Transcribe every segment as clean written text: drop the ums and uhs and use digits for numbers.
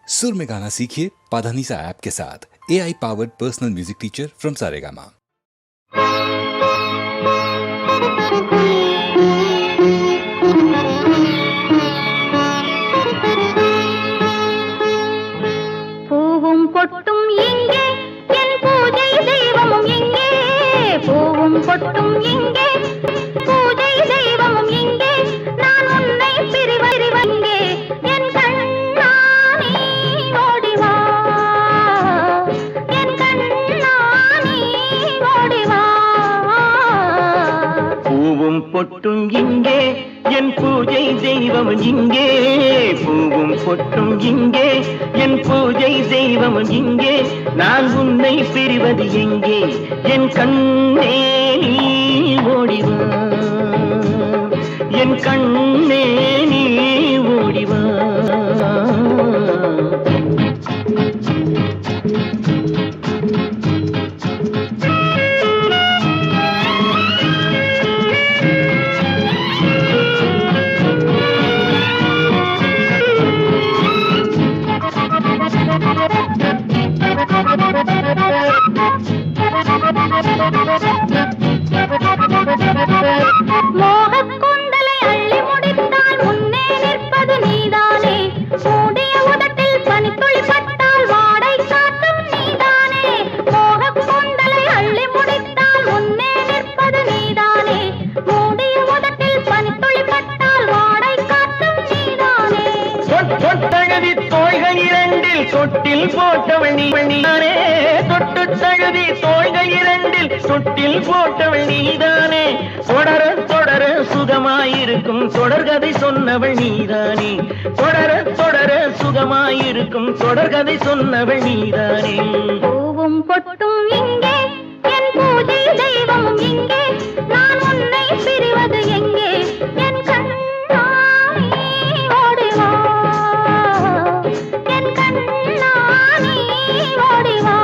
सुर में गाना सीखिए पाधानीसा ऐप के साथ। AI powered personal music teacher from Saregama. பூவும் பொட்டும் எங்கே, என் பூஜை தெய்வமும் எங்கே? பூவும் பொட்டும் எங்கே, பூஜை தெய்வமும் எங்கே? நான் உன்னை பிரிவறிவங்கே, என் கண்ணா நீ ஓடி வா, என் கண்ணா நீ ஓடி வா. பூவும் பொட்டும் இங்கே, என் பூஜை தெய்வம் இங்கே. பூவும் பொட்டும் இங்கே, என் பூஜை தெய்வம் இங்கே. நான் உன்னை பிரிவது எங்கே? என் கண்ணே நீ ஓடிவா, என் கண்ணே நீ ஓடிவா. மோகக் கூந்தலை அள்ளி முடித்தால் முன்னே நிற்பது நீதானே. மூடிய உதட்டில் பனித்துளி பட்டால் வாடை காட்டும் நீதானே. மோகக் கூந்தலை அள்ளி முடித்தால் முன்னே நிற்பது நீதானே. மூடிய உதட்டில் பனித்துளி பட்டால் வாடை காட்டும் நீதானே. தொட்டழுதி தோள்கள் இரண்டில் தொட்டில் போட்டவள் நீதானே. தொட்டு தழுதி தோள்கள் இரண்டில் தொட்டில் போட்டவள் நீதானே. தொடர தொடர சுகமாயிருக்கும் தொடர்கதை சொன்னவள் நீதானே. தொடர தொடர சுகமாயிருக்கும் தொடர்கதை சொன்னவள் நீதானே. பூவும் பொட்டும் இங்கே, என் பூஜை தெய்வமும் இங்கே. நான் உன்னை பிரிவது எங்கே? என் கண்ணா நீ ஓடி வா, என் கண்ணா நீ ஓடி வா.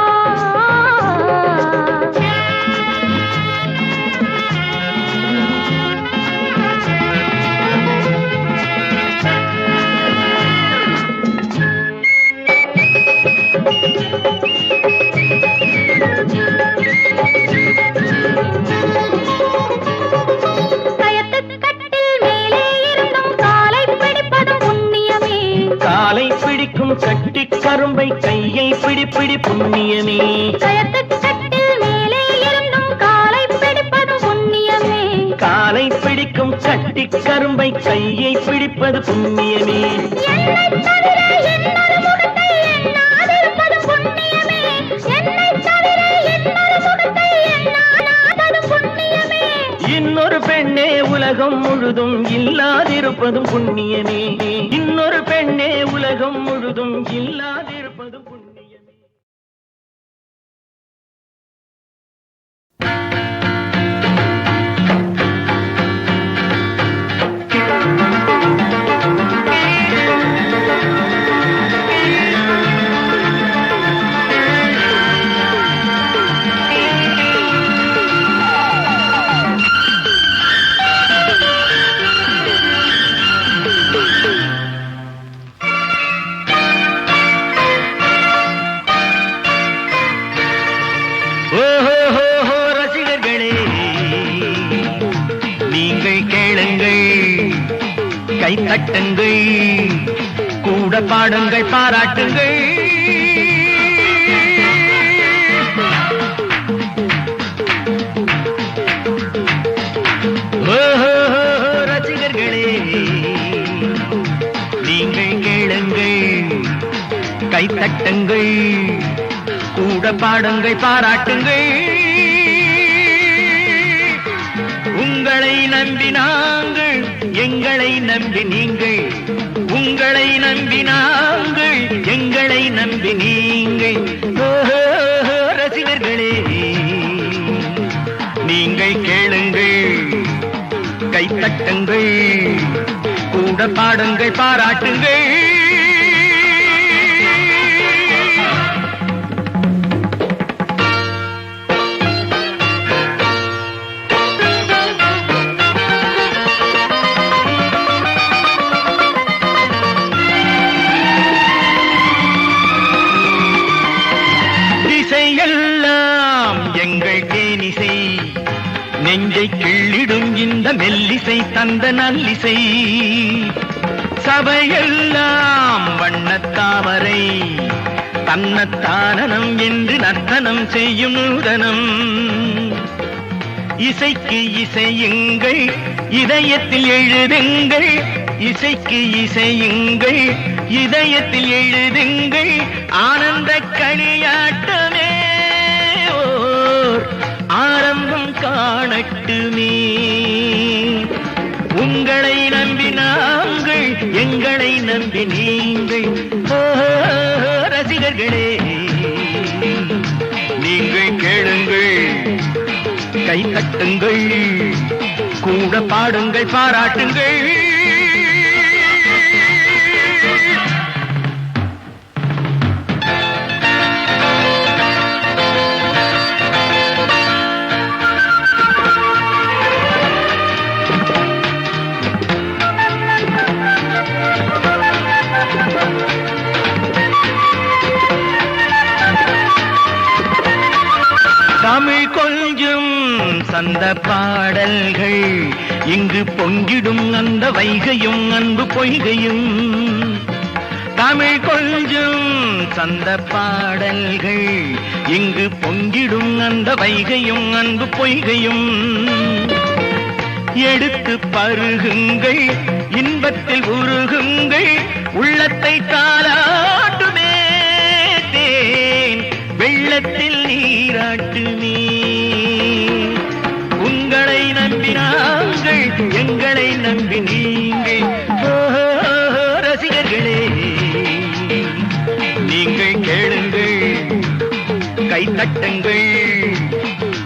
கயத்துக்கட்டில் மேலே இருந்தும் காலை பிடிப்பதும் புண்ணியமே. காலை பிடிக்கும் கட்டி கரும்பை கையை பிடி புண்ணியமே. கயத்துக்கட்டில் மேலே இருந்தும் காலை பிடிப்பதும் புண்ணியமே. காலை பிடிக்கும் கட்டி கரும்பை கையை பிடிப்பது புண்ணியமே. என்னைத் தவிர இன்னொரு முகத்தை எண்ணாதிருப்பதும் புண்ணியமே. என்னைத் தவிர இன்னொரு முகத்தை எண்ணாததும் புண்ணியமே. இன்னொரு பெண்ணே உலகம் முழுதும் இல்லாதிருப்பதும் புண்ணியமே. இன்னொரு பெண்ணே உலகம் முழுதும் இல்லாதிருப்பதும் புண்ணியமே. ஓஹோ ரசிகர்களே, நீங்கள் கேளுங்கள், கை தட்டுங்கள், கூட பாடுங்கள், பாராட்டுங்கள். ஓஹோ ரசிகர்களே, நீங்கள் கேளுங்கள், கை தட்டுங்கள், கூட பாடுங்கள், பாராட்டுங்கள். உங்களை நம்பி நாங்கள், எங்களை நம்பி நீங்கள். உங்களை நம்பி நாங்கள், எங்களை நம்பி நீங்கள். ஓஹோ ரசிகர்களே, நீங்கள் கேளுங்கள், கை தட்டுங்கள், கூட பாடுங்கள், பாராட்டுங்கள். நெஞ்சை கிள்ளிடும் இந்த மெல்லிசை தந்த நல்லிசை சபையெல்லாம் வண்ணத்தாமரை தன்னத்தானனம் என்று நர்த்தனம் செய்யும் நூதனம் இசைக்கு இசையுங்கள் இதயத்தில் எழுதுங்கள் இசைக்கு இசையுங்கள் இதயத்தில் எழுதுங்கள் ஆனந்த களியாட்டமே ஓர் ஆரம்பம் காணட்டுமே உங்களை நம்பி நாங்கள் எங்களை நம்பி நீங்கள் ரசிகர்களே நீங்கள் கேளுங்கள் கை தட்டுங்கள் கூட பாடுங்கள் பாராட்டுங்கள் தமிழ் கொஞ்சும் சந்த பாடல்கள் இங்கு பொங்கிடும் அந்த வைகையும் அன்பு பொய்கையும் தமிழ் கொஞ்சும் சந்த பாடல்கள் இங்கு பொங்கிடும் அந்த வைகையும் அன்பு பொய்கையும் எடுத்து பருகுங்கள் இன்பத்தில் உருகுங்கள் உள்ளத்தை தாலாட்டுமே தேன் வெள்ளத்தில் நீராட்டுமே உங்களை நம்பி நாங்கள் எங்களை நம்பி நீங்கள் ரசிகர்களே நீங்கள் கேளுங்கள் கை தட்டுங்கள்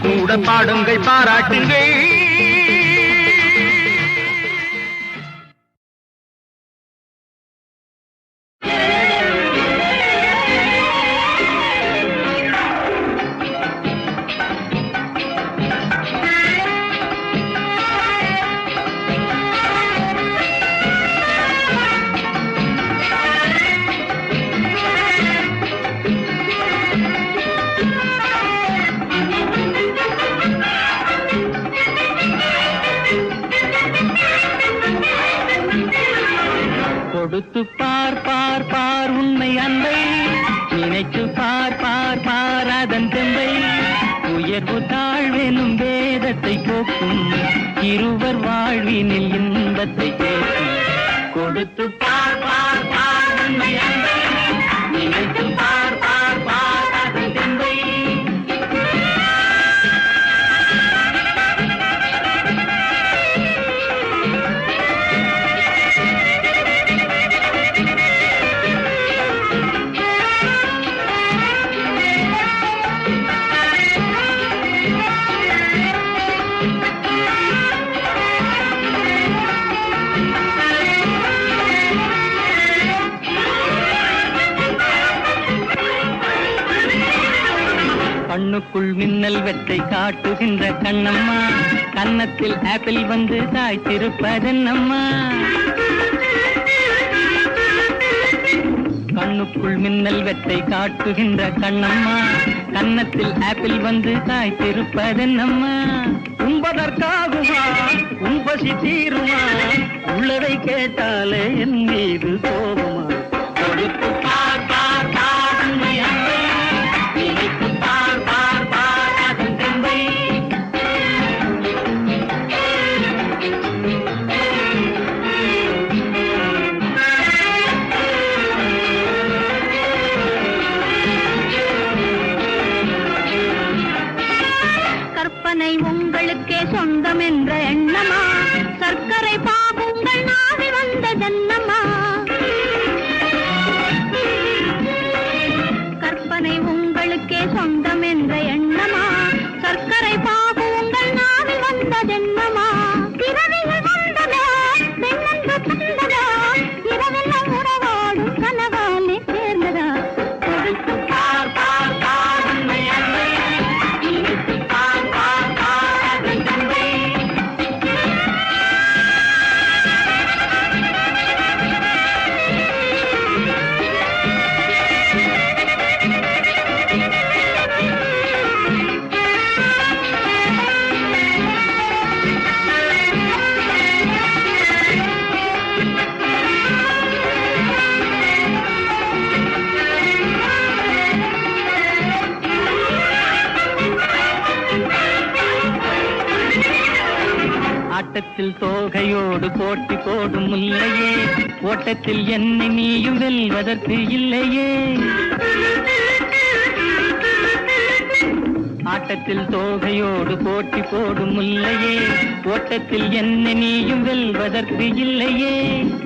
கூட பாடுங்கள் பாராட்டுங்கள் கொடுத்து பார் பார் பார் உண்மை அன்பை நினைத்து பார் பார் பார் அதன் தெம்பை உயர்வு தாழ்வெனும் வேதத்தை போக்கும் இருவர் வாழ்வினில் இன்பத்தை கேட்கும் கொடுத்து பார் பார் பார் உண்மை அன்பை நினைத்து பார் பார் பார் அதன் தெம்பை கண்ணுக்குள் மின்னல் வெற்றை காட்டுகின்ற கண்ணம்மா கன்னத்தில் ஆப்பிள் வந்து தாய்த்திருப்பதென்னம்மா கண்ணுக்குள் மின்னல் வெற்றை காட்டுகின்ற கண்ணம்மா கன்னத்தில் ஆப்பிள் வந்து தாய்த்திருப்பதென்னம்மா உண்பதற்காகுமா உண்பசி தீருமா உள்ளதை கேட்டாலே என் மீது கோபமா கொடுத்து பார் பார் பார் உண்மை அன்பை நினைத்து பார் பார் பார் அதன் தெம்பை கற்பனை உங்களுக்கே சொந்தம் என்ற எண்ணமா சர்க்கரை பாகுங்கள் நாவி வந்த ஜன்னமா கற்பனை உங்களுக்கே சொந்தம் என்ற எண்ணமா சர்க்கரை பாகுங்கள் நாவி வந்த ஜன்னமா பிறவிகள் வந்ததா பெண்ணென்று தந்ததா இரவெல்லாம் உறவாடும் கனவாலே சேர்ந்ததா கொடுத்து பார் பார் பார் உண்மை அன்பை நினைத்து பார் பார் பார் அதன் தந்தை ஆட்டத்தில் தோகையோடு போட்டி போடும் முல்லையே, ஓட்டத்தில் என்னை நீயும் வெல்வதற்கு இல்லையே. ஆட்டத்தில் தோகையோடு போட்டி போடும் முல்லையே, ஓட்டத்தில் என்னை நீயும் வெல்வதற்கு இல்லையே.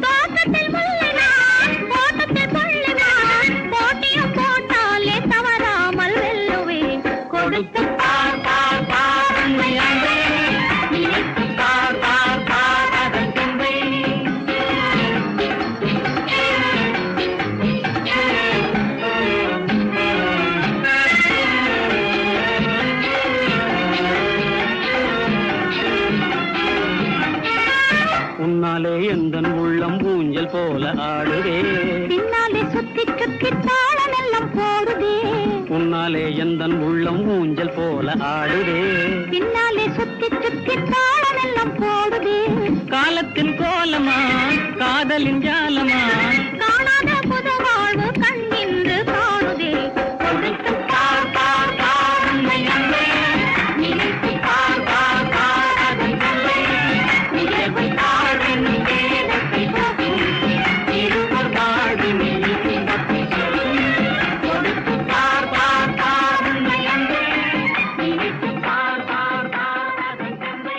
தோட்டத்தில் முல்லைதான், ஓட்டத்தில் கொள்ளைதான், போட்டியும் போட்டாலே தவறாமல் வெல்லுவேன். கொடுத்து பார் பார் பார் உண்மை அன்பே, நினைத்து பார் பார் பார் அதன் துன்பை. உன்னாலே எந்தன் உள்ளம் ஊஞ்சல் போல ஆடுதே, பின்னாலே சுத்தி சுத்தி தாளம் எல்லாம் போடுதே. உன்னாலே எந்தன் உள்ளம் ஊஞ்சல் போல ஆடுதே. பின்னாலே சுத்தி சுத்தி தாளம் எல்லாம் போடுதே. காலத்தின் கோலமா காதலின் ஜாலமா, காணாத புது வாழ்வு கண்ணின்று காணுதே. கொடுத்து பார் பார் பார் உண்மை அன்பே, நினைத்து பார் பார் பார் அதன் துன்பை. நிகழ்வு தாழ்வின் வேதத்தை போக்கும், இருவர் வாழ்வின் இன்பத்தை சொல்லும். கொடுத்து பார் பார் பார் உண்மை அன்பே, நினைத்து பார் பார் பார் அதன் துன்பை.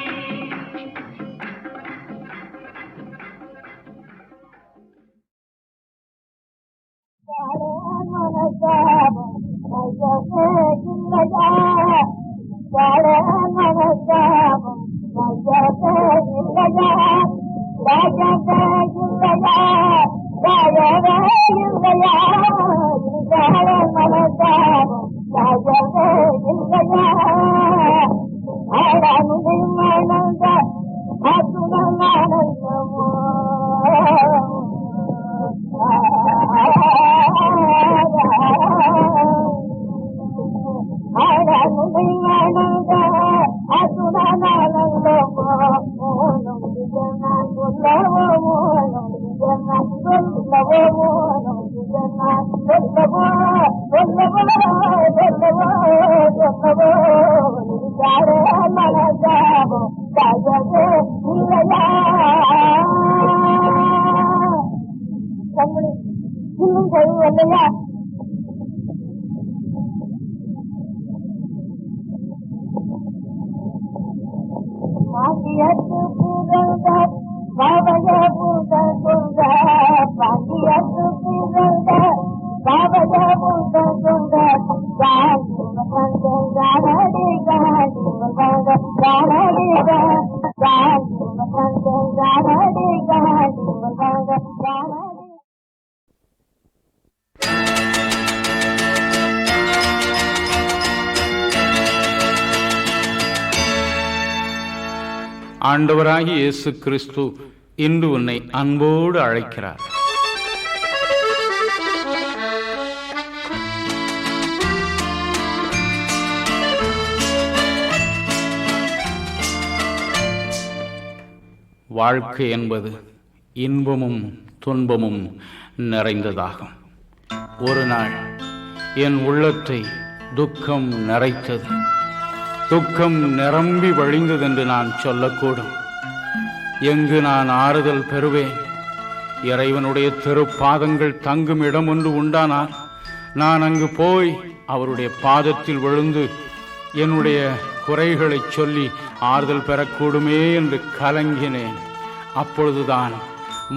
ஆண்டவராகிய இயேசு கிறிஸ்து இன்று உன்னை அன்போடு அழைக்கிறார். வாழ்க்கை என்பது இன்பமும் துன்பமும் நிறைந்ததாகும். ஒரு நாள் என் உள்ளத்தை துக்கம் நிறைத்தது. துக்கம் நிரம்பி வழிந்ததென்று நான் சொல்லக்கூடும். எங்கு நான் ஆறுதல் பெறுவேன்? இறைவனுடைய திருப்பாதங்கள் தங்கும் இடம் ஒன்று உண்டானால் நான் அங்கு போய் அவருடைய பாதத்தில் விழுந்து என்னுடைய குறைகளை சொல்லி ஆறுதல் பெறக்கூடுமே என்று கலங்கினேன். அப்பொழுதுதான்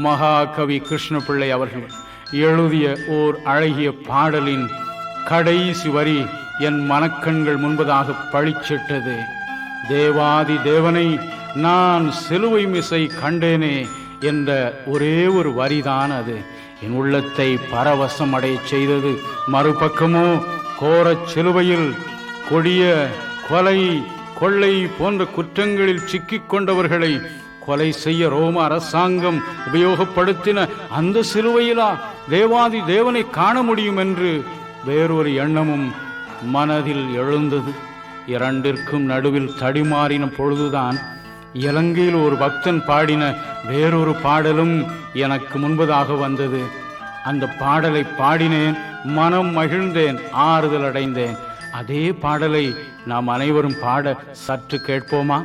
மகாகவி கிருஷ்ணபிள்ளை அவர்கள் எழுதிய ஓர் அழகிய பாடலின் கடைசி வரி என் மனக்கண்கள் முன்பதாக பளிச்சிட்டது. தேவாதி தேவனை நான் சிலுவை மிசை கண்டேனே என்ற ஒரே ஒரு வரிதான் அது என் உள்ளத்தை பரவசம் அடைய செய்தது. மறுபக்கமோ கோரச் சிலுவையில் கொடிய கொலை கொள்ளை போன்ற குற்றங்களில் சிக்கிக் கொண்டவர்களை கொலை செய்ய ரோம அரசாங்கம் உபயோகப்படுத்தின அந்த சிலுவையிலா தேவாதி தேவனை காண முடியும் என்று வேறொரு எண்ணமும் மனதில் எழுந்தது. இரண்டிற்கும் நடுவில் தடிமாறின பொழுதுதான் இலங்கையில் ஒரு பக்தன் பாடின வேறொரு பாடலும் எனக்கு முன்பதாக வந்தது. அந்த பாடலை பாடினேன், மனம் மகிழ்ந்தேன், ஆறுதல் அடைந்தேன். அதே பாடலை நாம் அனைவரும் பாட சற்று கேட்போமா?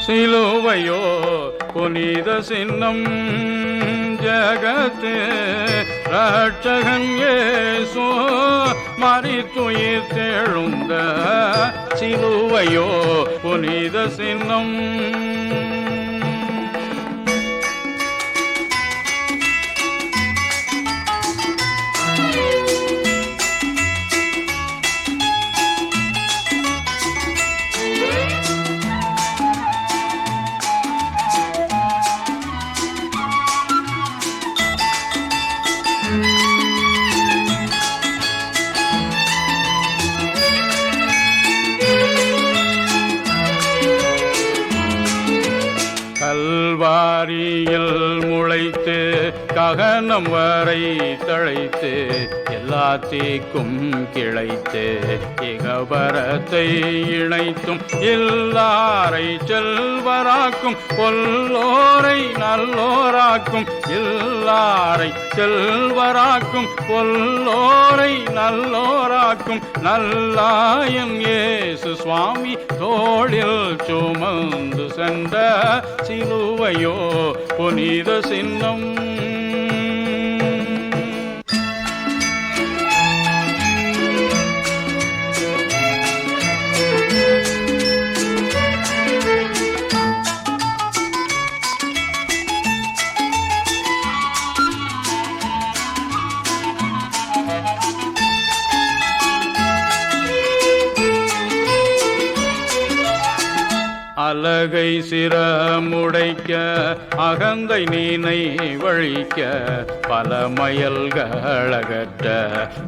சிலுவையோ புனித சின்னம் ஜகத்து ரட்சகன் இயேசு மரித்துயிர் தெழுந்த சிலுவையோ புனித சின்னம். கல்வாரியில் முளைத்து ககனம் வரை தழைத்து எல்லா தீக்கும் கிளைத்து இகபரத்தை இணைத்தும் எல்லாரை செல்வராக்கும் பொல்லோரை நல்லோராக்கும் எல்லாரை செல்வராக்கும் பொல்லோரை நல்லோராக்கும் நல்லாயன் இயேசு சுவாமி தோளில் சுமந்து சென்ற சிலுவையோ புனித சின்னம். அலகை சிரமுடைக்க அகந்தை நீனை வழிக்க பல மயல்களகற்ற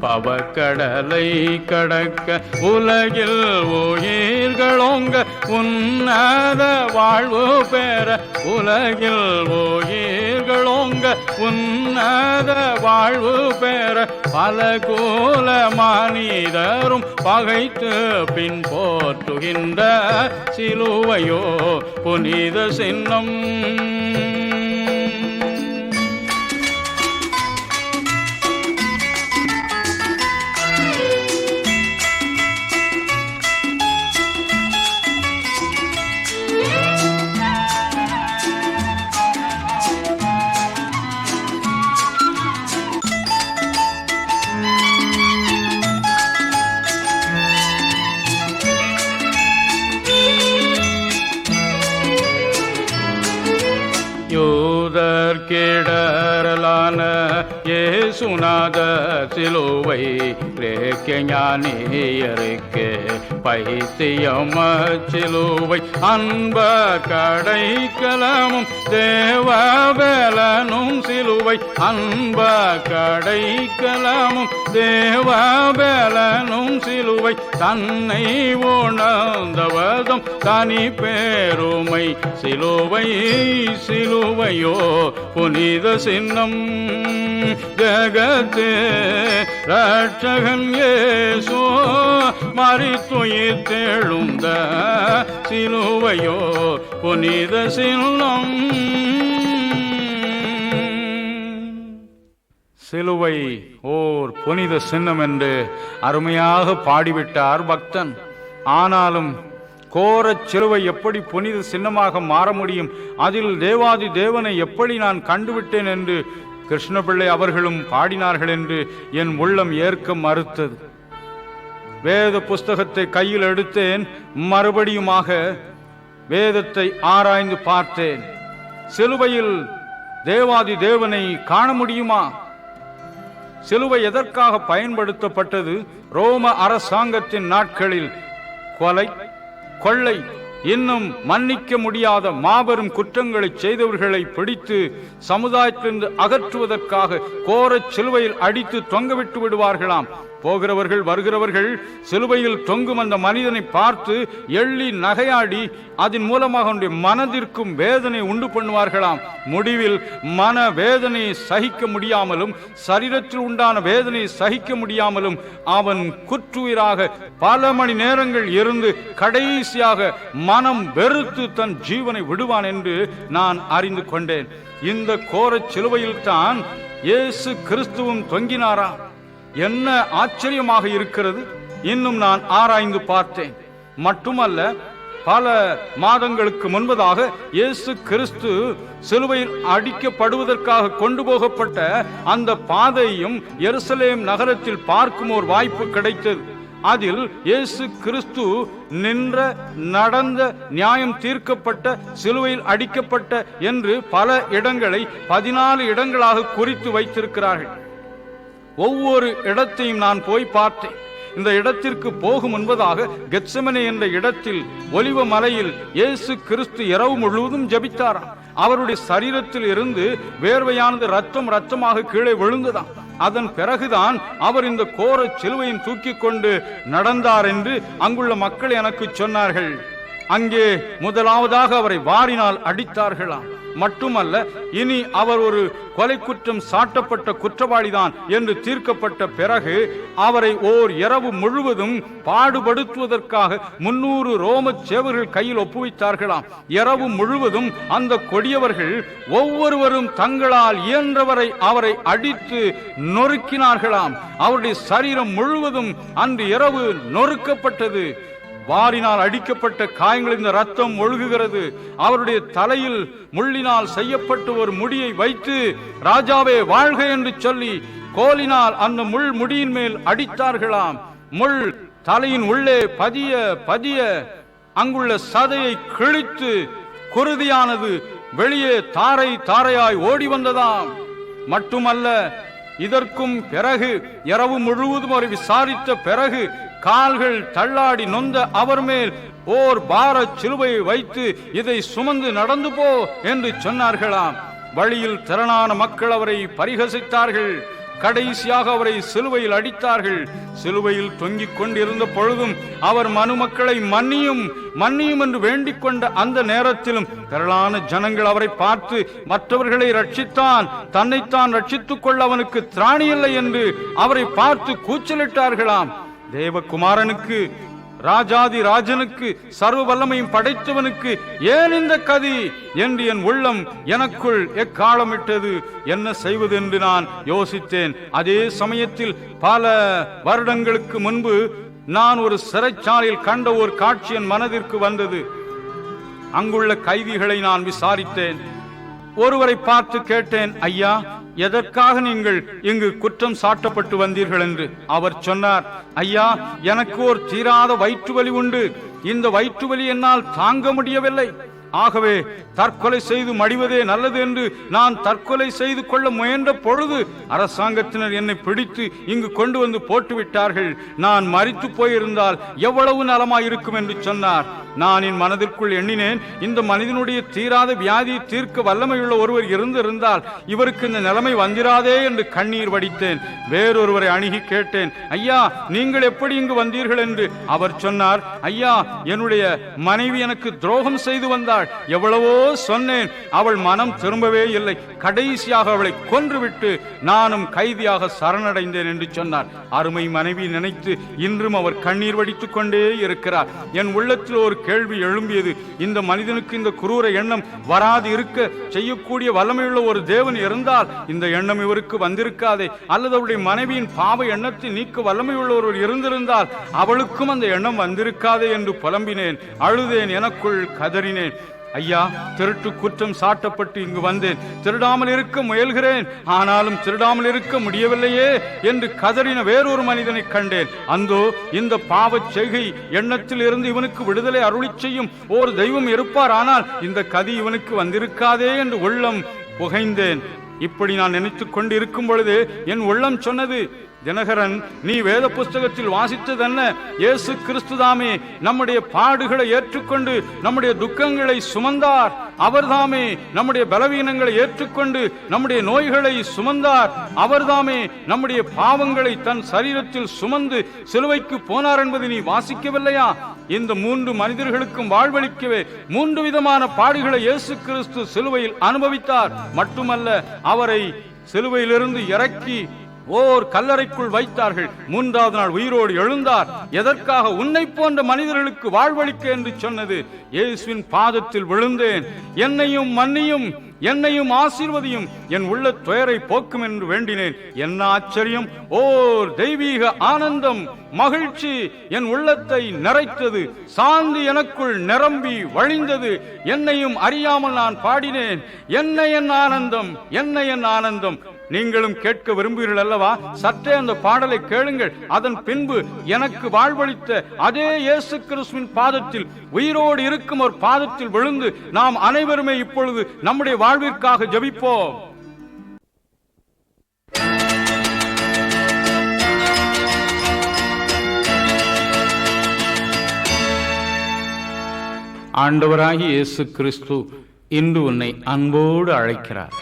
பவக்கடலை கடக்க உலகில் உயிர்களோங்க உன்னத வாழ்வு பெற உலகில் உயிர்களோங்க உன்னத வாழ்வு பெற பல கூல மனிதரும் பகைத்து பின் போற்றுகின்ற சிலுவையோ புனித சின்னம். யூதர் கேடரலான இயேசுநாத சிலுவை கிரேக்க ஞானியருக்கு பைத்தியம் சிலுவை அன்ப கடைக்கலமும் தேவபலனும் சிலுவை அன்ப கடைக்கலமும் தேவபலனும் சிலுவை தன்னை உணர்ந்தவதும் தனி பெருமை சிலுவை சிலுவையோ புனித சின்னம். ஜகத்து ரட்சகன் இயேசு மரித்துயிர் தெழுந்த சிலுவையோ புனித சின்னம். சிலுவை ஓர் புனித சின்னம் என்று அருமையாக பாடிவிட்டார் பக்தன். ஆனாலும் கோரச் சிலுவை எப்படி புனித சின்னமாக மாற முடியும், அதில் தேவாதி தேவனை எப்படி நான் கண்டுவிட்டேன் என்று கிருஷ்ணபிள்ளை அவர்களும் பாடினார்கள் என்று என் உள்ளம் ஏற்க மறுத்தது. வேத புஸ்தகத்தை கையில் எடுத்தேன், மறுபடியுமாக வேதத்தை ஆராய்ந்து பார்த்தேன். சிலுவையில் தேவாதி தேவனை காண முடியுமா? சிலுவை எதற்காக பயன்படுத்தப்பட்டது? ரோம அரசாங்கத்தின் நாட்களில் கொலை, கொள்ளை, இன்னும் மன்னிக்க முடியாத மாபெரும் குற்றங்களை செய்தவர்களை பிடித்து சமுதாயத்திலிருந்து அகற்றுவதற்காக கோரச் சிலுவையில் அடித்து தொங்கவிட்டு விடுவார்களாம். போகிறவர்கள் வருகிறவர்கள் சிலுவையில் தொங்கும் அந்த மனிதனை பார்த்து எள்ளி நகையாடி அதன் மூலமாக அவனுடைய மனதிற்கும் வேதனை உண்டு பண்ணுவார்களாம். முடிவில் மன வேதனையை சகிக்க முடியாமலும் சரீரத்தில் உண்டான வேதனையை சகிக்க முடியாமலும் அவன் குற்றுயிராக பல மணி நேரங்கள் இருந்து கடைசியாக மனம் வெறுத்து தன் ஜீவனை விடுவான் என்று நான் அறிந்து கொண்டேன். இந்த கோரச் சிலுவையில் தான் இயேசு கிறிஸ்துவும் தொங்கினாரா? என்ன ஆச்சரியமாக இருக்கிறது! இன்னும் நான் ஆராய்ந்து பார்த்தேன். மட்டுமல்ல, பல மாதங்களுக்கு முன்பதாக இயேசு கிறிஸ்து சிலுவையில் அடிக்கப்படுவதற்காக கொண்டு போகப்பட்ட அந்த பாதையும் எருசலேம் நகரத்தில் பார்க்கும் ஒரு வாய்ப்பு கிடைத்தது. அதில் இயேசு கிறிஸ்து நின்ற, நடந்த, நியாயம் தீர்க்கப்பட்ட, சிலுவையில் அடிக்கப்பட்ட என்று பல இடங்களை 14 இடங்களாக குறித்து வைத்திருக்கிறார்கள். ஒவ்வொரு இடத்தையும் நான் போய் பார்த்தேன். இந்த இடத்திற்கு போகும் முன்பதாக கெத்செமனே என்ற இடத்தில் ஒலிவ மலையில் இயேசு கிறிஸ்து இரவு முழுவதும் ஜெபித்தாராம். அவருடைய சரீரத்தில் இருந்து வேர்வையானது ரத்தமாக கீழே விழுந்ததாம். அதன் பிறகுதான் அவர் இந்த கோர சிலுவையும் தூக்கி கொண்டு நடந்தார் என்று அங்குள்ள மக்கள் எனக்கு சொன்னார்கள். அங்கே முதலாவதாக அவரை வாரினால் அடித்தார்களாம். மட்டுமல்ல, இனி அவர் ஒரு கொலை குற்றம் சாட்டப்பட்ட குற்றவாளிதான் என்று தீர்க்கப்பட்ட பிறகு அவரை ஓர் இரவு முழுவதும் பாடுபடுத்துவதற்காக 300 ரோம சேவர்கள் கையில் ஒப்புவித்தார்களாம். இரவு முழுவதும் அந்த கொடியவர்கள் ஒவ்வொருவரும் தங்களால் இயன்றவரை அவரை அடித்து நொறுக்கினார்களாம். அவருடைய சரீரம் முழுவதும் அன்று இரவு நொறுக்கப்பட்டது. வாரினால் அடிக்கப்பட்ட காயங்கள் இந்த ரத்தம் ஒழுகுகிறது. அவருடைய தலையில் முள்ளினால் செய்யப்பட்ட ஒரு முடியை வைத்து ராஜாவே வாழ்க என்று சொல்லி கோலினால் அந்த முள் முடியின் மேல் அடித்தார்களாம். முள் தலையின் உள்ளே பதிய பதிய அங்குள்ள சதையை கிழித்து குருதியானது வெளியே தாரை தாரையாய் ஓடி வந்ததாம். மட்டுமல்ல, இதற்கும் பிறகு இரவு முழுவதும் அவரை விசாரித்த பிறகு கால்கள் தள்ளாடி நொந்த அவர் மேல் ஓர் பார சிலுவையை வைத்து இதை சுமந்து நடந்து போ என்று சொன்னார்களாம். வழியில் திரளான மக்கள் அவரை பரிகசித்தார்கள். கடைசியாக அவரை சிலுவையில் அடித்தார்கள். சிலுவையில் தொங்கிக் கொண்டிருந்த பொழுதும் அவர் மனுமக்களை மன்னியும் மன்னியும் என்று வேண்டிக் கொண்ட அந்த நேரத்திலும் திரளான ஜனங்கள் அவரை பார்த்து மற்றவர்களை ரட்சித்தான், தன்னைத்தான் ரட்சித்துக் கொள்ள அவனுக்கு திராணியில்லை என்று அவரை பார்த்து கூச்சலிட்டார்களாம். தேவகுமாரனுக்கு, ராஜாதி ராஜனுக்கு, சர்வ வல்லமையும் படைத்தவனுக்கு ஏன் இந்த கதி என்று என் உள்ளம் எனக்குள் எக்காலமிட்டது. என்ன செய்வது என்று நான் யோசித்தேன். அதே சமயத்தில் பல வருடங்களுக்கு முன்பு நான் ஒரு சிறைச்சாலையில் கண்ட ஒரு காட்சி என் மனதிற்கு வந்தது. அங்குள்ள கைதிகளை நான் விசாரித்தேன். ஒருவரை பார்த்து கேட்டேன், ஐயா, எதற்காக நீங்கள் இங்கு குற்றம் சாட்டப்பட்டு வந்தீர்கள் என்று. அவர் சொன்னார், ஐயா, எனக்கு ஒரு தீராத வயிற்று வலி உண்டு. இந்த வயிற்று வலி என்னால் தாங்க முடியவில்லை. ஆகவே தற்கொலை செய்து மடிவதே நல்லது என்று நான் தற்கொலை செய்து கொள்ள முயன்ற பொழுது அரசாங்கத்தினர் என்னை பிடித்து இங்கு கொண்டு வந்து போட்டுவிட்டார்கள். நான் மரித்து போயிருந்தால் எவ்வளவு நலமாயிருக்கும் என்று சொன்னார். நான் என் மனதிற்குள் எண்ணினேன், இந்த மனிதனுடைய தீராத வியாதியை தீர்க்க வல்லமையுள்ள ஒருவர் இருந்திருந்தால் இவருக்கு இந்த நிலைமை வந்திராதே என்று கண்ணீர் வடித்தேன். வேறொருவரை அணுகி கேட்டேன், ஐயா, நீங்கள் எப்படி இங்கு வந்தீர்கள் என்று. அவர் சொன்னார், ஐயா, என்னுடைய மனைவி எனக்கு துரோகம் செய்து வந்தாள். எவ்வளவோ சொன்னேன், அவள் மனம் திரும்பவே இல்லை. கடைசியாக அவளை கொன்றுவிட்டு நானும் கைதியாக சரணடைந்தேன் என்று சொன்னார். அருமை மனைவி நினைத்து இன்றும் அவர் கண்ணீர் வடித்துக் கொண்டே இருக்கிறார். என் உள்ளத்தில் ஒரு கேள்வி எழும்பியது. இந்த மனிதனுக்கு இந்த குரூர எண்ணம் வராது இருக்க செய்யக்கூடிய வல்லமையுள்ள ஒரு தேவன் இருந்தால் இந்த எண்ணம் இவருக்கு வந்திருக்காதே. அல்லது அவருடைய மனைவியின் பாவ எண்ணத்தை நீக்க வல்லமையுள்ள ஒருவர் இருந்திருந்தால் அவளுக்கும் அந்த எண்ணம் வந்திருக்காதே என்று புலம்பினேன், அழுதேன், எனக்குள் கதறினேன். ஐயா, திருட்டு குற்றம் சாட்டப்பட்டு இங்கு வந்தேன். திருடாமல் இருக்க முயல்கிறேன், ஆனாலும் திருடாமல் இருக்க முடியவில்லையே என்று கதறின வேறொரு மனிதனை கண்டேன். அந்தோ இந்த பாவச் செய்கை எண்ணத்தில் இருந்து இவனுக்கு விடுதலை அருளி செய்யும் ஒரு தெய்வம் இருப்பார், ஆனால் இந்த கதி இவனுக்கு வந்திருக்காதே என்று உள்ளம் புகைந்தேன். இப்படி நான் நினைத்துக் கொண்டு இருக்கும் பொழுது என் உள்ளம் சொன்னது, தினகரன், நீ வேத புஸ்தகத்தில் வாசித்ததென்ன? இயேசு கிறிஸ்துதாமே நம்முடைய பாடுகளை ஏற்றுக்கொண்டு நம்முடைய துக்கங்களை சுமந்தார். அவர்தாமே நம்முடைய பலவீனங்களை ஏற்றுக்கொண்டு நம்முடைய நோய்களை சுமந்தார். அவர்தாமே நம்முடைய பாவங்களை தன் சரீரத்தில் சுமந்து சிலுவைக்கு போனார் என்பதை நீ வாசிக்கவில்லையா? இந்த 3 மனிதர்களுக்கும் வாழ்வளிக்கவே 3 விதமான பாடுகளை இயேசு கிறிஸ்து சிலுவையில் அனுபவித்தார். மட்டுமல்ல, அவரை சிலுவையிலிருந்து இறக்கி ஓர் கல்லறைக்குள் வைத்தார்கள். 3வது நாள் உயிரோடு எழுந்தார். எதற்காக? உன்னை போன்ற மனிதர்களுக்கு வாழ்வளிக்க என்று சொன்னது. இயேசுவின் பாதத்தில் விழுந்தேன். என்னையும் மன்னியும், என்னையும் ஆசீர்வதியும், என் உள்ள துயரை போக்கும் என்று வேண்டினேன். என்ன ஆச்சரியம்! ஓர் தெய்வீக ஆனந்தம், மகிழ்ச்சி என் உள்ளத்தை நிறைத்தது. சாந்தி எனக்குள் நிரம்பி வழிந்தது. என்னையும் அறியாமல் நான் பாடினேன். என்ன என் ஆனந்தம், என்ன என் ஆனந்தம்! நீங்களும் கேட்க விரும்புகிறீர்கள் அல்லவா? சற்றே அந்த பாடலை கேளுங்கள். அதன் பின்பு எனக்கு வாழ்வளித்த அதே இயேசு கிறிஸ்துவின் பாதத்தில், உயிரோடு இருக்கும் ஒரு பாதத்தில் விழுந்து நாம் அனைவருமே இப்பொழுது நம்முடைய வாழ்விற்காக ஜெபிப்போம். ஆண்டவராகிய இயேசு கிறிஸ்து இன்று உன்னை அன்போடு அழைக்கிறார்.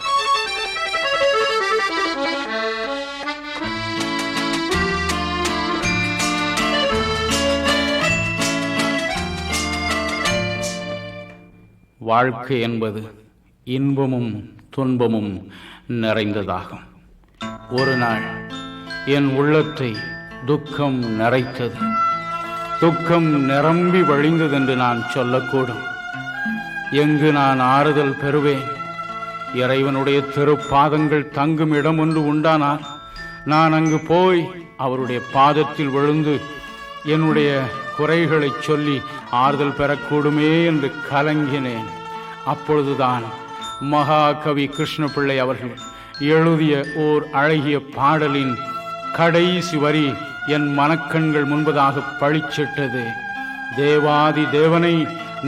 வாழ்க்கை என்பது இன்பமும் துன்பமும் நிறைந்ததாகும். ஒரு நாள் என் உள்ளத்தை துக்கம் நிறைத்தது. துக்கம் நிரம்பி வழிந்ததென்று நான் சொல்லக்கூடும். எங்கு நான் ஆறுதல் பெறுவேன்? இறைவனுடைய திருப்பாதங்கள் தங்கும் இடம் ஒன்று உண்டானால் நான் அங்கு போய் அவருடைய பாதத்தில் விழுந்து என்னுடைய குறைகளை சொல்லி ஆறுதல் பெறக்கூடுமே என்று கலங்கினேன். அப்பொழுதுதான் மகாகவி கிருஷ்ணபிள்ளை அவர்கள் எழுதிய ஓர் அழகிய பாடலின் கடைசி வரி என் மனக்கண்கள் முன்பதாக பளிச்சிட்டது. தேவாதி தேவனை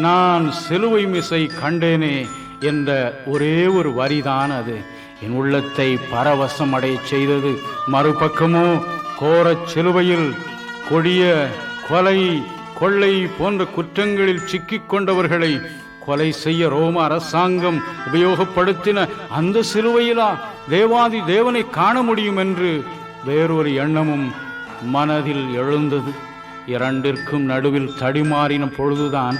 நான் சிலுவை மிசை கண்டேனே என்ற ஒரே ஒரு வரிதான் அது என் உள்ளத்தை பரவசம் அடைய செய்தது. மறுபக்கமோ கோரச் சிலுவையில் கொடிய கொலை, கொள்ளை போன்ற குற்றங்களில் சிக்கிக் கொண்டவர்களை கொலை செய்ய ரோம அரசாங்கம் உபயோகப்படுத்தின அந்த சிலுவையிலா தேவாதி தேவனை காண முடியும் என்று வேறொரு எண்ணமும் மனதில் எழுந்தது. இரண்டிற்கும் நடுவில் தடிமாறின பொழுதுதான்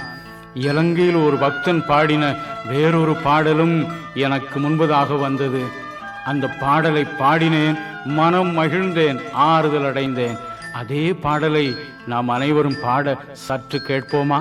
இலங்கையில் ஒரு பக்தன் பாடின வேறொரு பாடலும் எனக்கு முன்பதாக வந்தது. அந்த பாடலை பாடினேன், மனம் மகிழ்ந்தேன், ஆறுதல் அடைந்தேன். அதே பாடலை நாம் அனைவரும் பாட சற்று கேட்போமா?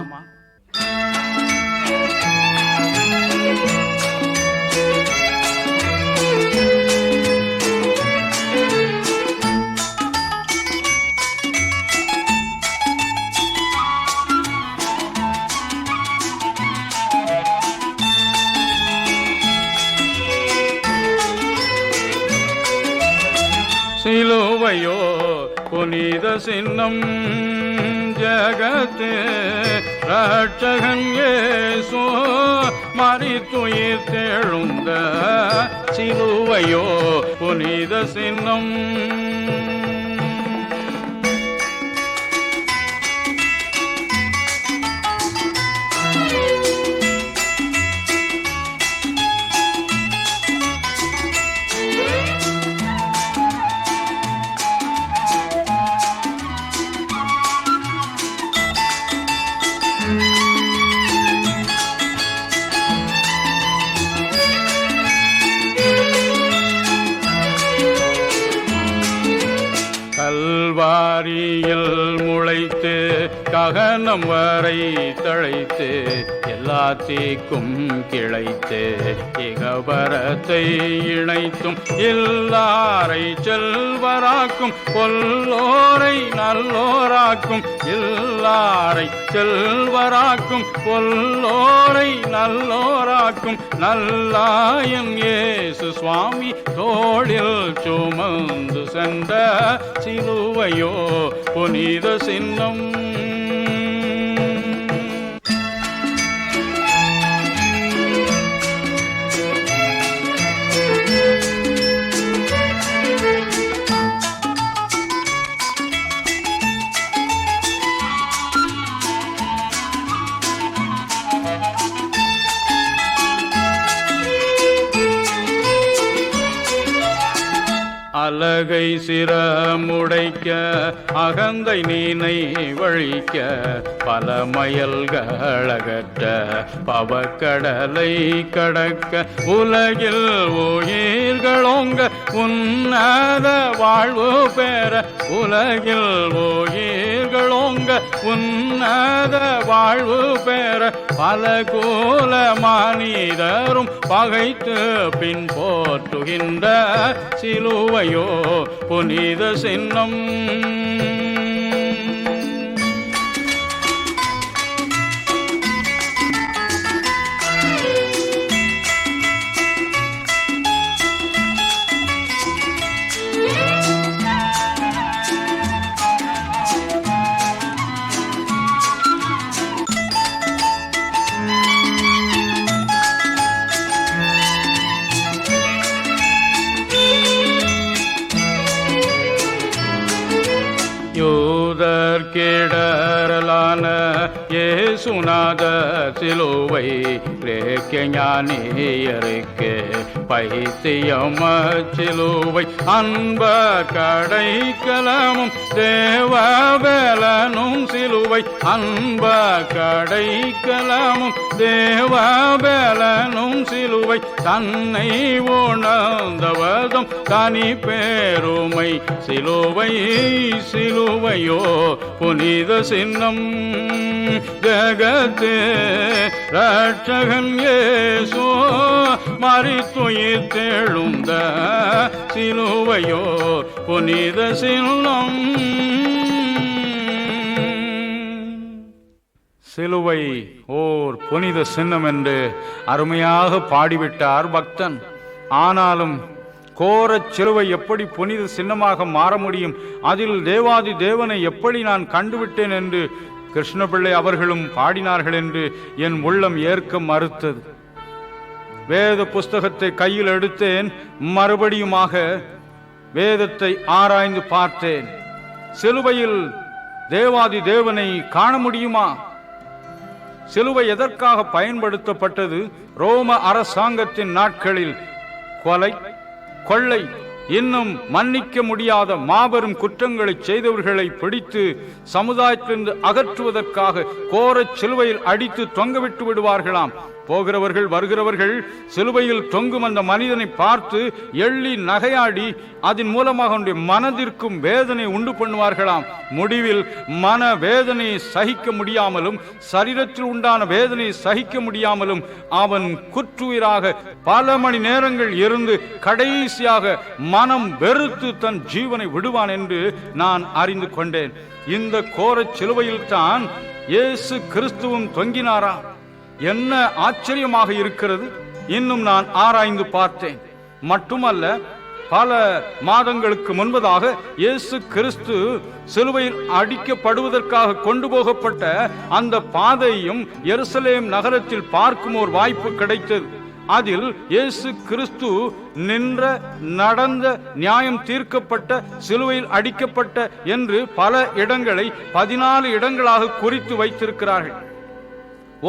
சிலுவையோ புனித சின்னம், ஜகத்தே ரட்சகன் இயேசு மரித்துயிர் தெழுந்த சிலுவையோ புனித சின்னம். கல்வாரியில் முளைத்து ககனம் வரை தழைத்து எல்லா தீக்கும் கிளைத்து இகபரத்தை இணைத்தும் எல்லாரை செல்வராக்கும், பொல்லோரை நல்லோராக்கும், எல்லாரை செல்வராக்கும், பொல்லோரை நல்லோராக்கும் நல்லாயன் இயேசு சுவாமி தோளில் சுமந்து சென்ற சிலுவையோ புனித சின்னம். அககை சிரமுடைக்க அகந்தை நீனை வழிக்க பல மயல்களகற்ற பவக்கடலை கடக்க உலகில் உயிர்களோங்க உன்னத வாழ்வு பெற உலகில் உயிர்களோங்க உன்னத வாழ்வு பெற பல கோல மனிதரும் பகைத்து பின் போற்றுகின்ற சிலுவையோ புனித சின்னம். யூதர்க்கிடரலான இயேசுநாத சிலுவை கிரேக்க ஞானியருக்கு பைத்தியம் சிலுவை அன்ப கடைக்கலமும் தேவபலனும் சிலுவை அன்ப கடைக்கலமும் தேவபலனும் சிலுவை தன்னை உணர்ந்தவதும் தனி பெருமை சிலுவை சிலுவையோ புனித சின்னம். ஜகத்தே ரட்சகன் இயேசு மரித்துயிர் தெழுந்த சிலுவையோ புனித சின்னம். சிலுவை ஓர் புனித சின்னம் என்று அருமையாக பாடிவிட்டார் பக்தன். ஆனாலும் கோரச் சிலுவை எப்படி புனித சின்னமாக மாற முடியும், அதில் தேவாதி தேவனை எப்படி நான் கண்டுவிட்டேன் என்று கிருஷ்ணபிள்ளை அவர்களும் பாடினார்கள் என்று என் உள்ளம் ஏற்க மறுத்தது. வேத புஸ்தகத்தை கையில் எடுத்தேன், மறுபடியுமாக வேதத்தை ஆராய்ந்து பார்த்தேன். சிலுவையில் தேவாதி தேவனை காண முடியுமா? சிலுவை எதற்காக பயன்படுத்தப்பட்டது? ரோம அரசாங்கத்தின் நாட்களில் கொலை, கொள்ளை, இன்னும் மன்னிக்க முடியாத மாபெரும் குற்றங்களை செய்தவர்களை பிடித்து சமுதாயத்திலிருந்து அகற்றுவதற்காக கோரச் சிலுவையில் அடித்து தொங்கவிட்டு விடுவார்களாம். போகிறவர்கள் வருகிறவர்கள் சிலுவையில் தொங்கும் அந்த மனிதனை பார்த்து எள்ளி நகையாடி அதன் மூலமாக அவனுடைய மனதிற்கும் வேதனை உண்டு பண்ணுவார்களாம். முடிவில் மன வேதனையை சகிக்க முடியாமலும் சரீரத்தில் உண்டான வேதனையை சகிக்க முடியாமலும் அவன் குற்றுயிராக பல மணி நேரங்கள் இருந்து கடைசியாக மனம் வெறுத்து தன் ஜீவனை விடுவான் என்று நான் அறிந்து கொண்டேன். இந்த கோரச் சிலுவையில் தான் இயேசு கிறிஸ்துவும் தொங்கினாரா? என்ன ஆச்சரியமாக இருக்கிறது! இன்னும் நான் ஆராய்ந்து பார்த்தேன். மட்டுமல்ல, பல மாதங்களுக்கு முன்பதாக இயேசு கிறிஸ்து சிலுவையில் அடிக்கப்படுவதற்காக கொண்டு போகப்பட்ட அந்த பாதையையும் எருசலேம் நகரத்தில் பார்க்கும் ஒரு வாய்ப்பு கிடைத்தது. அதில் இயேசு கிறிஸ்து நின்ற, நடந்த, நியாயம் தீர்க்கப்பட்ட, சிலுவையில் அடிக்கப்பட்ட என்று பல இடங்களை 14 இடங்களாக குறித்து வைத்திருக்கிறார்கள்.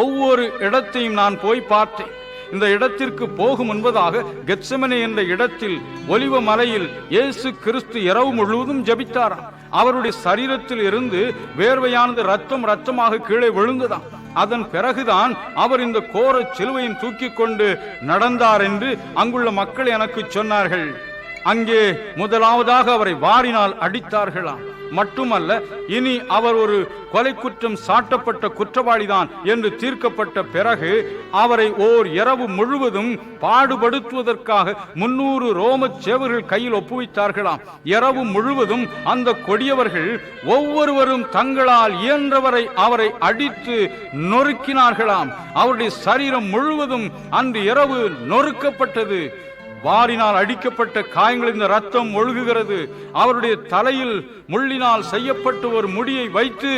ஒவ்வொரு இடத்தையும் நான் போய் பார்த்தேன். இந்த இடத்திற்கு போகும் முன்பதாக கெத்செமனே என்ற இடத்தில் ஒலிவ மலையில் இயேசு கிறிஸ்து இரவு முழுவதும் ஜெபித்தாராம். அவருடைய சரீரத்தில் இருந்து வேர்வையானது ரத்தமாக கீழே விழுந்ததாம். அதன் பிறகுதான் அவர் இந்த கோர சிலுவையின் தூக்கி கொண்டு நடந்தார் என்று அங்குள்ள மக்கள் எனக்கு சொன்னார்கள். அங்கே முதலாவதாக அவரை வாரினால் அடித்தார்களாம். மட்டுமல்ல, இனி அவர் ஒரு கொலை குற்றம் சாட்டப்பட்ட குற்றவாளிதான் என்று தீர்க்கப்பட்ட பிறகு அவரை ஓர் இரவு முழுவதும் பாடுபடுத்துவதற்காக 300 ரோம சேவர்கள் கையில் ஒப்புவித்தார்களாம். இரவு முழுவதும் அந்த கொடியவர்கள் ஒவ்வொருவரும் தங்களால் இயன்றவரை அவரை அடித்து நொறுக்கினார்களாம். அவருடைய சரீரம் முழுவதும் அன்று இரவு நொறுக்கப்பட்டது. வாரினால் அடிக்கப்பட்ட காயங்கள் இந்த ரத்தம் ஒழுகுகிறது. அவருடைய தலையில் முள்ளினால் செய்யப்பட்ட ஒரு முடியை வைத்து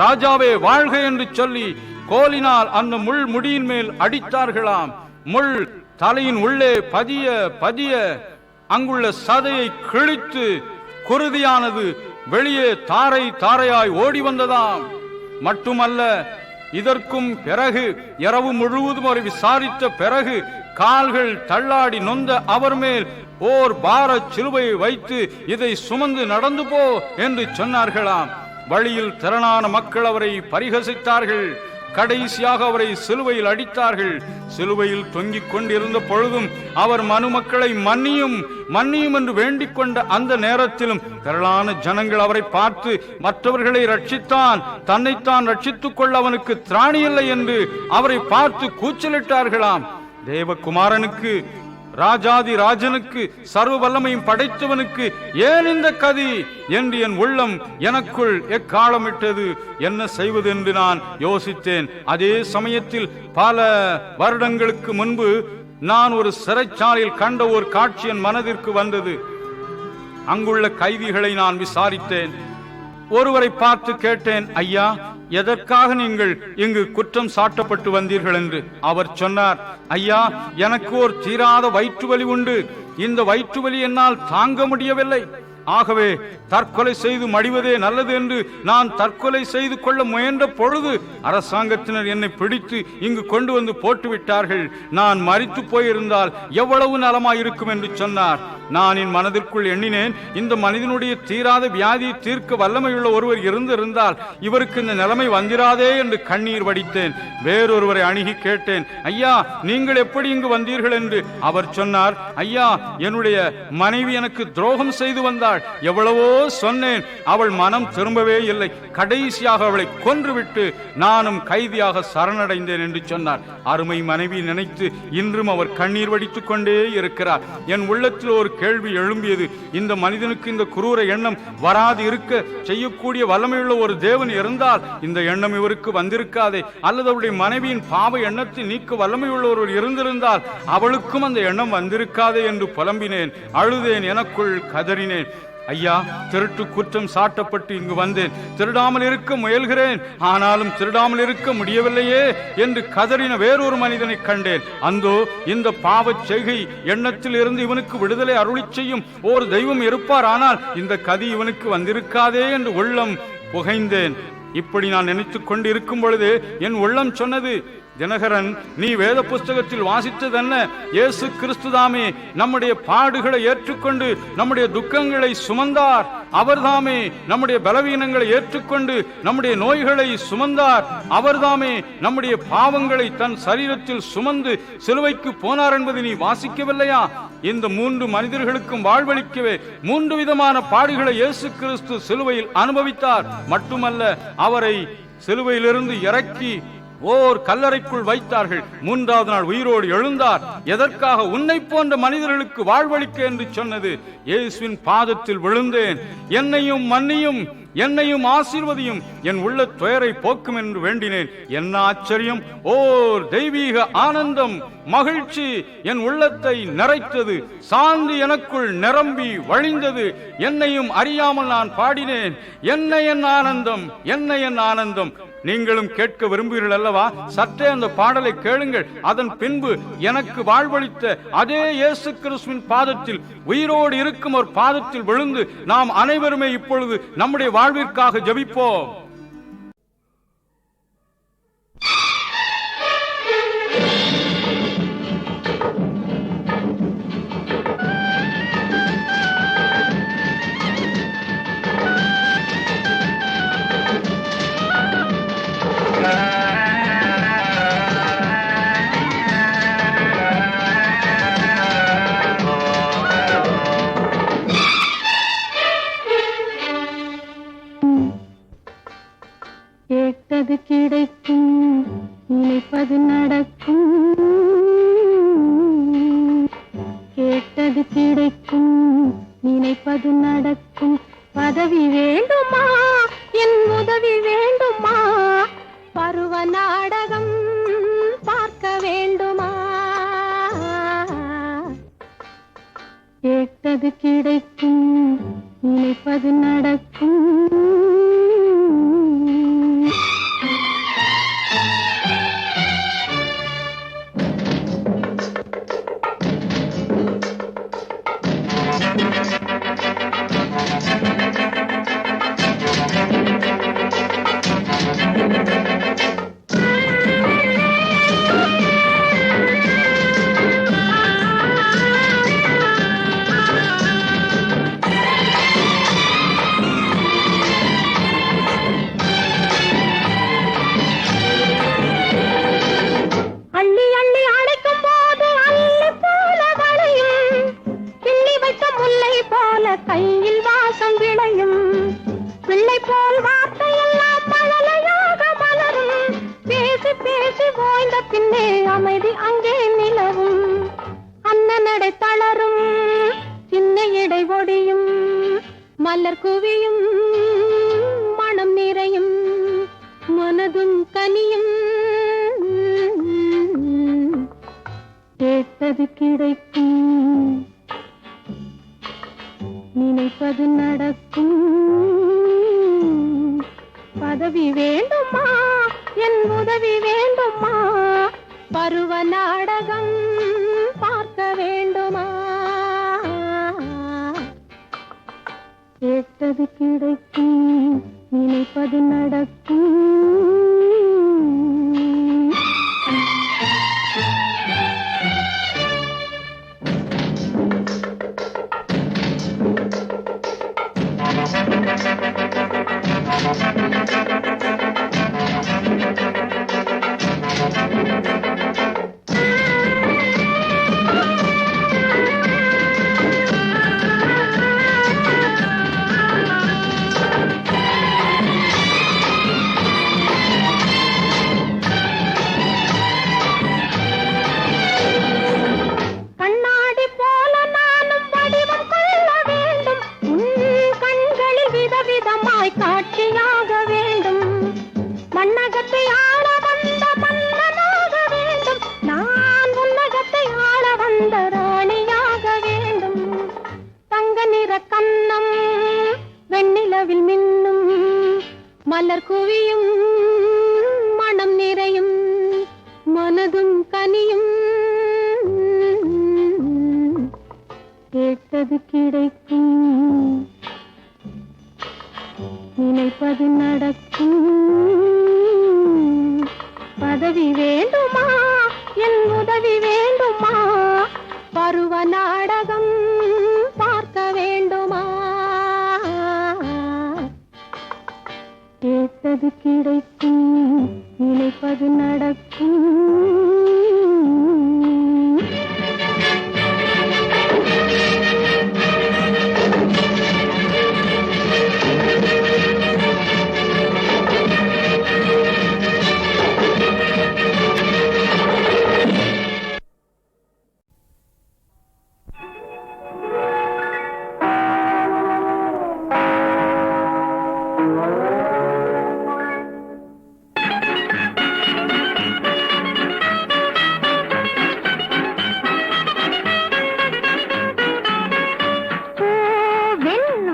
ராஜாவே வாழ்க என்று சொல்லி கோலினால் அந்த முள் முடியின் மேல் அடித்தார்களாம். முள் தலையின் உள்ளே பதிய பதிய அங்குள்ள சதையை கிழித்து குருதியானது வெளியே தாரை தாரையாய் ஓடி வந்ததாம். மட்டுமல்ல, இதற்கும் பிறகு இரவு முழுவதும் அவரை விசாரித்த பிறகு கால்கள் தள்ளாடி நொந்த அவர் மேல் ஓர் பாரச் சிலுவையை வைத்து இதை சுமந்து நடந்து போ என்று சொன்னார்களாம். வழியில் திரளான மக்கள் அவரை பரிகசித்தார்கள். கடைசியாக அவரை சிலுவையில் அடித்தார்கள். சிலுவையில் தொங்கிக் கொண்டிருந்த பொழுதும் அவர் மனுமக்களை மன்னியும் மன்னியும் என்று வேண்டிக் கொண்ட அந்த நேரத்திலும் திரளான ஜனங்கள் அவரை பார்த்து மற்றவர்களை ரட்சித்தான், தன்னைத்தான் ரட்சித்துக் கொள்ள அவனுக்கு திராணியில்லை என்று அவரை பார்த்து கூச்சலிட்டார்களாம். தேவகுமாரனுக்கு, ராஜாதி ராஜனுக்கு, சர்வ வல்லமையும் படைத்தவனுக்கு ஏன் இந்த கதி என்று என் உள்ளம் எனக்குள் எக்காலமிட்டது. என்ன செய்வது என்று நான் யோசித்தேன். அதே சமயத்தில் பல வருடங்களுக்கு முன்பு நான் ஒரு சிறைச்சாலையில் கண்ட ஒரு காட்சி என் மனதிற்கு வந்தது. அங்குள்ள கைதிகளை நான் விசாரித்தேன். ஒருவரை பார்த்து கேட்டேன், ஐயா, எதற்காக நீங்கள் இங்கு குற்றம் சாட்டப்பட்டு வந்தீர்கள் என்று. அவர் சொன்னார், ஐயா, எனக்கு ஒரு தீராத வயிற்றுவலி உண்டு. இந்த வயிற்றுவலி என்னால் தாங்க முடியவில்லை. ஆகவே தற்கொலை செய்து மடிவதே நல்லது என்று நான் தற்கொலை செய்து கொள்ள முயன்ற பொழுது அரசாங்கத்தினர் என்னை பிடித்து இங்கு கொண்டு வந்து போட்டுவிட்டார்கள். நான் மரித்து போயிருந்தால் எவ்வளவு நலமாயிருக்கும் என்று சொன்னார். நான் என் மனதிற்குள் எண்ணினேன், இந்த மனிதனுடைய தீராத வியாதியை தீர்க்க வல்லமையுள்ள ஒருவர் இருந்திருந்தால் இவருக்கு இந்த நிலைமை வந்திராதே என்று கண்ணீர் வடித்தேன். வேறொருவரை அணுகி கேட்டேன், ஐயா, நீங்கள் எப்படி இங்கு வந்தீர்கள் என்று. அவர் சொன்னார், ஐயா, என்னுடைய மனைவி எனக்கு துரோகம் செய்து வந்தாள். எவ்வளவோ சொன்னேன், அவள் மனம் திரும்பவே இல்லை. கடைசியாக அவளை கொன்றுவிட்டு நானும் கைதியாக சரணடைந்தேன் என்று சொன்னார். அருமை மனைவி நினைத்து இன்றும் அவர் கண்ணீர் வடித்துக் கொண்டே இருக்கிறார். என் உள்ளத்தில் ஒரு கேள்வி எழும்பியது. இந்த மனிதனுக்கு இந்த குரூர எண்ணம் வராது இருக்க செய்யக்கூடிய வல்லமையுள்ள ஒரு தேவன் இருந்தால் இந்த எண்ணம் இவருக்கு வந்திருக்காதே. அல்லது அவருடைய மனைவியின் பாவ எண்ணத்தை நீக்க வல்லமையுள்ள ஒருவர் இருந்திருந்தால் அவளுக்கும் அந்த எண்ணம் வந்திருக்காதே என்று புலம்பினேன், அழுதேன், எனக்குள் கதறினேன். ஐயா, திருட்டு குற்றம் சாட்டப்பட்டு இங்கு வந்தேன். திருடாமல் இருக்க முயல்கிறேன், ஆனாலும் திருடாமல் இருக்க முடியவில்லையே என்று கதறின வேறொரு மனிதனை கண்டேன். அந்தோ இந்த பாவச் செய்கை எண்ணத்தில் இருந்து இவனுக்கு விடுதலை அருளி செய்யும் ஒரு தெய்வம் இருப்பார், ஆனால் இந்த கதி இவனுக்கு வந்திருக்காதே என்று உள்ளம் புகைந்தேன். இப்படி நான் நினைத்துக் கொண்டு இருக்கும் பொழுது என் உள்ளம் சொன்னது, தினகரன், நீ வேத புஸ்தகத்தில் வாசித்ததென்ன? இயேசு கிறிஸ்துதாமே நம்முடைய பாடுகளை ஏற்றுக்கொண்டு நம்முடைய துக்கங்களை சுமந்தார். அவர்தாமே நம்முடைய பலவீனங்களை ஏற்றுக்கொண்டு நம்முடைய நோய்களை சுமந்தார். அவர்தாமே நம்முடைய பாவங்களை தன் சரீரத்தில் சுமந்து சிலுவைக்கு போனார் என்பதை நீ வாசிக்கவில்லையா? இந்த 3 மனிதர்களுக்கும் வாழ்வளிக்கவே 3 விதமான பாடுகளை இயேசு கிறிஸ்து சிலுவையில் அனுபவித்தார். மட்டுமல்ல, அவரை சிலுவையிலிருந்து இறக்கி ஓர் கல்லறைக்குள் வைத்தார்கள். 3வது நாள் உயிரோடு எழுந்தார். எதற்காக? உன்னை போன்ற மனிதர்களுக்கு வாழ்வளிக்க என்று சொன்னது. இயேசுவின் பாதத்தில் விழுந்தேன். என்னையும் மன்னியும், என்னையும் ஆசீர்வதியும், என் உள்ள துயரை போக்கும் என்று வேண்டினேன். என்ன ஆச்சரியம்! ஓர் தெய்வீக ஆனந்தம், மகிழ்ச்சி என் உள்ளத்தை நிறைத்தது. சாந்தி எனக்குள் நிரம்பி வழிந்தது. என்னையும் அறியாமல் நான் பாடினேன், என்ன என் ஆனந்தம், என்ன என் ஆனந்தம். நீங்களும் கேட்க விரும்புகிறீர்கள் அல்லவா? சற்றே அந்த பாடலை கேளுங்கள். அதன் பின்பு எனக்கு வாழ்வளித்த அதே இயேசு கிறிஸ்துவின் பாதத்தில், உயிரோடு இருக்கும் ஒரு பாதத்தில் விழுந்து நாம் அனைவருமே இப்பொழுது நம்முடைய வாழ்விற்காக ஜெபிப்போம். கேட்டது கிடைக்கும், நினைப்பது நடக்கும். கேட்டது கிடைக்கும், நினைப்பது நடக்கும். பதவி வேண்டுமா, என் உதவி வேண்டுமா? பருவ நாடகம் பார்க்க வேண்டுமா? கேட்டது கிடைக்கும், நினைப்பது நடக்கும். அழைக்கும் போது அள்ளி போல வளையும், கிள்ளி வைத்த முல்லை போல கையில் வாசம் விளையும். பிள்ளை போல் வார்த்தையெல்லாம் மழலையாக மலரும், பேசி பேசி ஓய்ந்த பின்னே அமைதி அங்கே நிலவும். அன்ன நடை தளரும், சின்ன இடை ஒடியும், மலர் குவியும், மனம் நிறையும், மனதும் கனியும். கேட்டது கிடைக்கும், நினைப்பது நடக்கும். பதவி வேண்டுமா, என் உதவி வேண்டுமா, பருவ நாடகம் பார்க்க வேண்டுமா? கேட்டது கிடைக்கும், நினைப்பது நடக்கும். கண்ணாடி போல நானும் வடிவம் கொள்ள வேண்டும், உன் கண்களில் விதவிதமாய் காட்சியாக வேண்டும். மண்ணகத்தை ஆள வந்த மன்னனாக வேண்டும், நான் உன்னகத்தை ஆள வந்த ராணியாக வேண்டும். தங்க நிற கன்னம் வெண்ணிலவில் மின்னும், மலர் குவியும், மனம் நிறையும், மனதும் கனியும். கேட்டது கிடைக்கும், நினைப்பது நடக்கும். பதவி வேண்டுமா, என் உதவி வேண்டுமா, பருவ நாடகம் பார்க்க வேண்டுமா? கேட்டது கிடைக்கும், நினைப்பது நடக்கும்.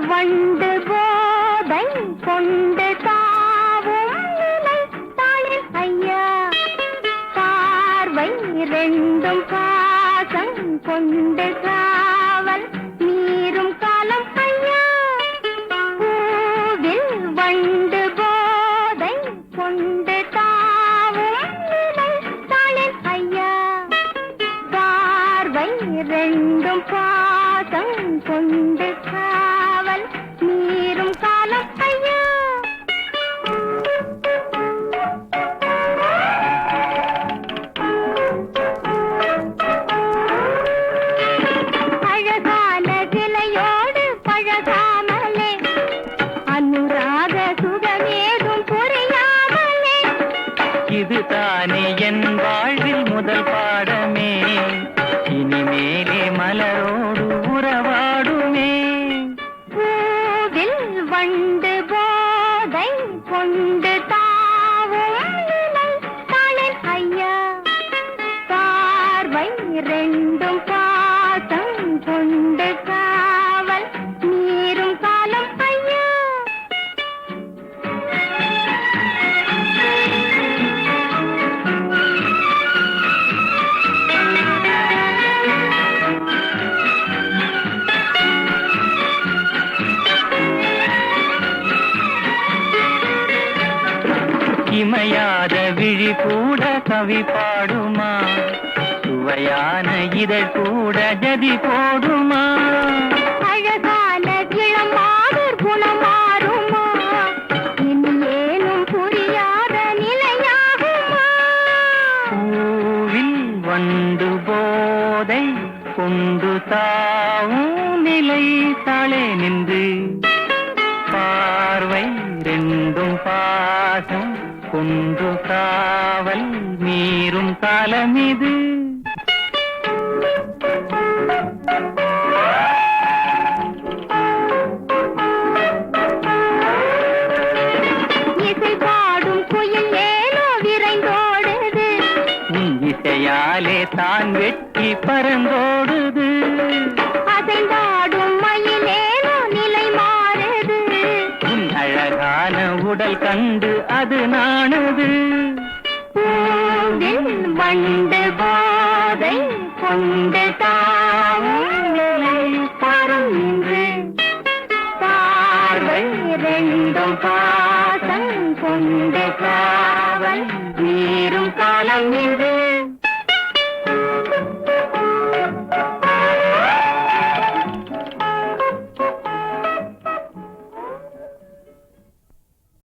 வண்டு போதை கொண்டு தாவும் நிலை தாளின் ஐயா, பார்வை ரெண்டும் பாசம் கொண்டு காவல் மீறும் காலம் ஐயா. பூவில் வண்டு போதை கொண்டு தாவும் நிலை தாளின் ஐயா, பார்வை ரெண்டும் பாசம் கொண்டு காவல் மீறும் காலம் ஐயா. அழகான கிளையோடு பழகாமலே, அனுராக சுகமேதும் புரியாமலே, இதுதானே என் வாழ்வில் முதல் பாடமே, இனிமேலே மலரோடு உறவாடுமே. பூவில் வண்டு போதை கொண்டு தாவும் நிலை தாளின் ஐயா, பார்வை ரெண்டும் பாசம் கொண்டு காவல் மீறும் காலம் ஐயா. இமையாத விழி கூட கவி பாடுமா, சுவையான இதழ் கூட ஜதி போடுமா. அழகான கிளமாதர் குணமாறுமா, இனி ஏனும் புரியாத நிலையாகுமா. பூவில் வண்டு போதை கொண்டு தாவும் நிலை தாளே நின்று பார்வை ரெண்டும் பாசம் கொண்டு காவல் மீறும் காலம் இது. இசை பாடும் குயில் ஏனோ விரைந்தோடுது, உன் இசையாலே தான் வெட்டி பறந்தோடுது. அசைந்தாடும் மயிலேனோ நிலை மாறுது, உன் அழகான உடல் கண்டு அது நாணுது. பூவில் வண்டு போதை கொண்டு தாவும் நிலை பறந்து பார்வை ரெண்டும் பாசம் கொண்டு காவல் மீறும் காலம் இது.